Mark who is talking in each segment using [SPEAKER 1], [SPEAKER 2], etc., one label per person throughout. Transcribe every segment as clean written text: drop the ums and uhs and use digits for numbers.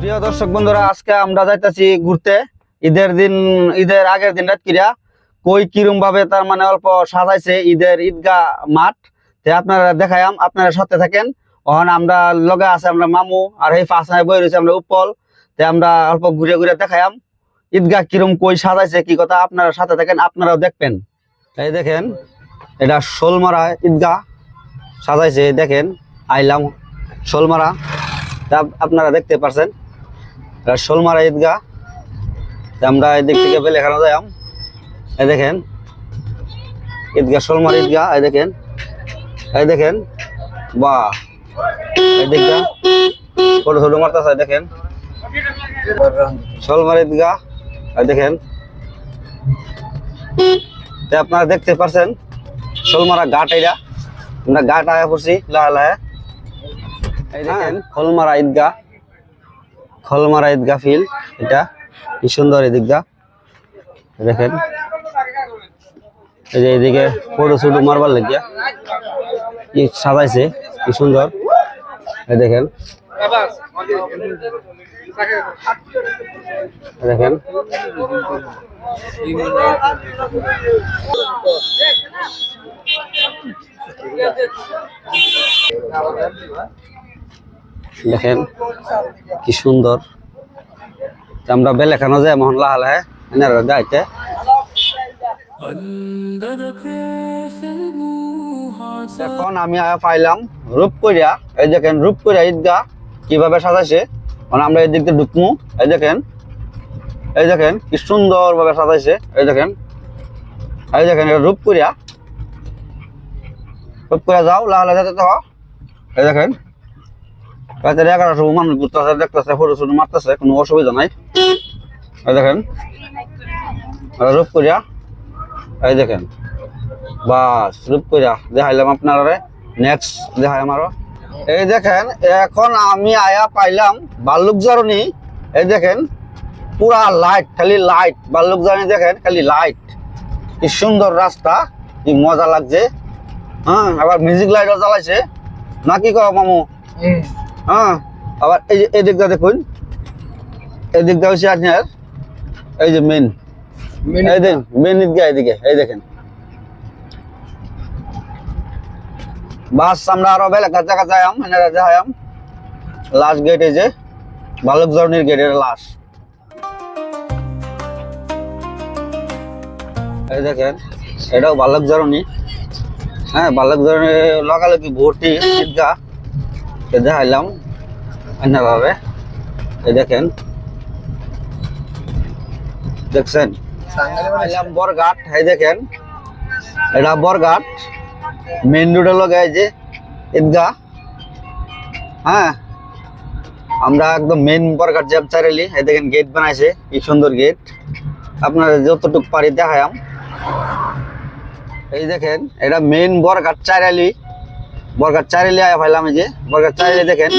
[SPEAKER 1] প্রিয় দর্শক বন্ধুরা, আজকে আমরা যাইতেছি ঘুরতে। ঈদের আগের দিন রাত কিরা কই কিরম ভাবে তার মানে অল্প সাজাইছে ঈদের ঈদগাহ মাঠ। আপনারা দেখায়াম, আপনারা সাথে থাকেন। ওখানে আমরা লগে আছে আমরা মামু আর এই পাশে বই রয়েছে আমরা উপল। আমরা অল্প ঘুরে ঘুরে দেখায়াম ঈদগাহ কিরম কই সাজাইছে কি কথা। আপনারা সাথে থাকেন, আপনারাও দেখবেন। এই দেখেন, এটা শোলমারা ঈদগাহ সাজাইছে। দেখেন, আইলাম শোলমারা, আপনারা দেখতে পারছেন শোলমারা ঈদগাহ। আমরা এদিক থেকে বেলেখানা যাইম। এই দেখেন ঈদগাহ, শোলমারা ঈদগাহ। এই দেখেন, এই দেখেন, বাহ, এই দিকটা ছোট ছোট মারতেছে। দেখেন শোলমারা ঈদগাহ। এই দেখেন, আপনারা দেখতে পারছেন শোলমারা ঘাট। এটা আমরা ঘাট আয়া পড়ছি লাহে লাহে। এই দেখেন খোলমারা ঈদগাহ, খোলমারা ঈদগাহ ফিল্ড। এটা কি সুন্দর ঈদগাহ। দেখেন, এই যে এইদিকে ফটো শুটু মারবার লাগিয়া কি সাজাইছে, কি সুন্দর। এই দেখেন, দেখেন দেখেন কি সুন্দর। আমরা বেলেখানো যাই মোহন লাহা লাহে এনারা যাইতে। এখন আমি পাইলাম রূপকইরা। এই দেখেন রূপকইরা ঈদগাহ কিভাবে সাজাইছে। মানে আমরা এই দিক দিয়ে ঢুকমু। এই দেখেন, এই দেখেন কি সুন্দর ভাবে সাজাইছে। এই দেখেন, এই দেখেন এটা রূপকইরা। রূপকইরা যাও লাহা লাহে যেতে তো। এই দেখেন রাতের 11টার মানুষ ঘুরতেছে, দেখতেছে, ফটো শুটু মারতেছে, কোনো অসুবিধা নাই। এই দেখেন রূপকইরা। এই দেখেন, বাস রূপকইরা দেখাইলাম আপনারা। নেক্সট দেখাই আমারও। এই দেখেন এখন আমি আয়া পাইলাম বাল্লুকজরনি। এই দেখেন পুরা লাইট, খালি লাইট। বাল্লুকজরনি দেখেন খালি লাইট। কি সুন্দর রাস্তা, কি মজা লাগছে। হ্যাঁ, আবার মিউজিক লাইটও জ্বালাইছে নাকি কও মামু? হ্যাঁ, আবার এই যে এদিকটা দেখুন, এদিকটা হচ্ছে আপনার এই যে মেন, এই দেখেন মেন ঈদগাহ। এদিকে এই দেখেন, বাস আমরা আরো বেলাকার জায়গা যাইম, এনারা যাইম। লাস্ট গেট এই যে বাল্লুকজরনির গেট, এটা লাস্ট। এই দেখেন এটাও বাল্লুকজরনি। হ্যাঁ, বাল্লুকজরনি লগালগি ভর্তি ঈদগাহ দেখাইলাম এনাভাবে। এই দেখেন, দেখছেন বরঘাট। এই দেখেন এটা বরঘাট মেন রোডের লগে এই যে ঈদগাহ। হ্যাঁ, আমরা একদম মেন বরঘাট জ্যাম চাইলি। এই দেখেন গেট বানাইছে, কি সুন্দর গেট। আপনারা যতটুকু পারি দেখায়াম। এই দেখেন এটা মেন বরঘাট চাইরালি। বরঘাট চাইরালি আয়া পাইলাম। এই যে বরঘাট চাইরালি, দেখেন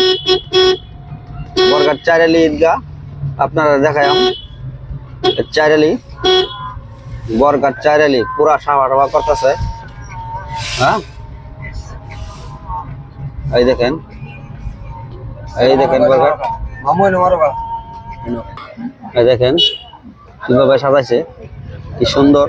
[SPEAKER 1] বরঘাট চাইরালি ঈদগাহ আপনারা দেখায়াম। চাইরালি, বরঘাট চাইরালি পুরা সাফা টাফা করতেছে। হ্যাঁ, এই দেখেন, এই দেখেন বরঘাট। এই দেখেন কিভাবে সাজাইছে, কি সুন্দর।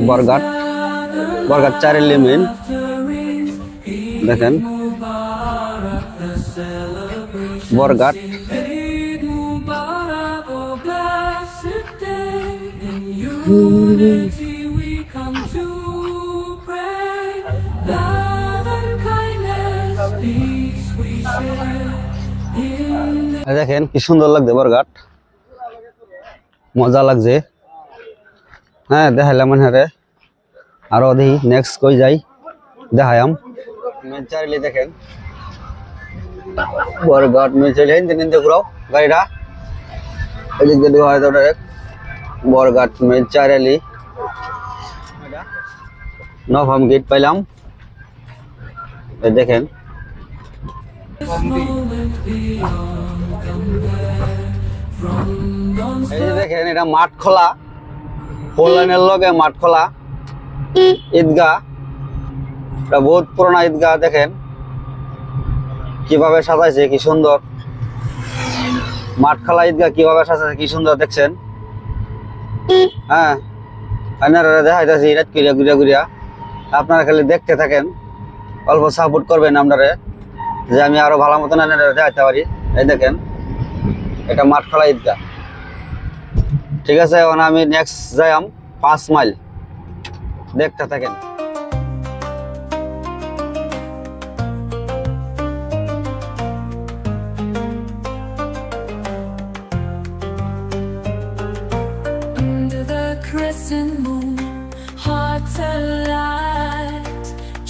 [SPEAKER 1] বরঘাট, বরঘাট চাইরালি মেন। দেখেন বরঘাট। দেখেন কি সুন্দর লাগছে বরঘাট, মজা লাগছে। হ্যাঁ, দেখাইলাম এনারে। আরো দেখি নেক্সট কই যাই দেখায়াম। চাইলে দেখেন বরঘাট মেন চাইলে নিতে ঘুরাও গাড়িটা। এদিক দিয়ে দেওয়া হয় ডাইরেক্ট বরঘাট মেন চাইরালি। নবম গেট পাইলাম। দেখেন এই যে দেখেন এটা মাঠ খোলা। ফোর লাইনের লগে মাঠখোলা ঈদগাহ, এটা বহুত পুরোনো ঈদগাহ। দেখেন কিভাবে সাজাইছে, কি সুন্দর। মাঠখোলা ঈদগাহ কিভাবে সাজাইছে, কি সুন্দর দেখছেন। হ্যাঁ, আপনারা দেখাইতেছি রাত করিয়া ঘুরিয়া ঘুরিয়া। আপনারা খালি দেখতে থাকেন, অল্প সাপোর্ট করবেন আপনারা, যে আমি আরো ভালো মতন দেখাইতে পারি। এই দেখেন, এটা মাঠখোলা ঈদগাহ। ঠিক আছে, এখন আমি নেক্সট যাইম 5 মাইল, দেখতে থাকেন।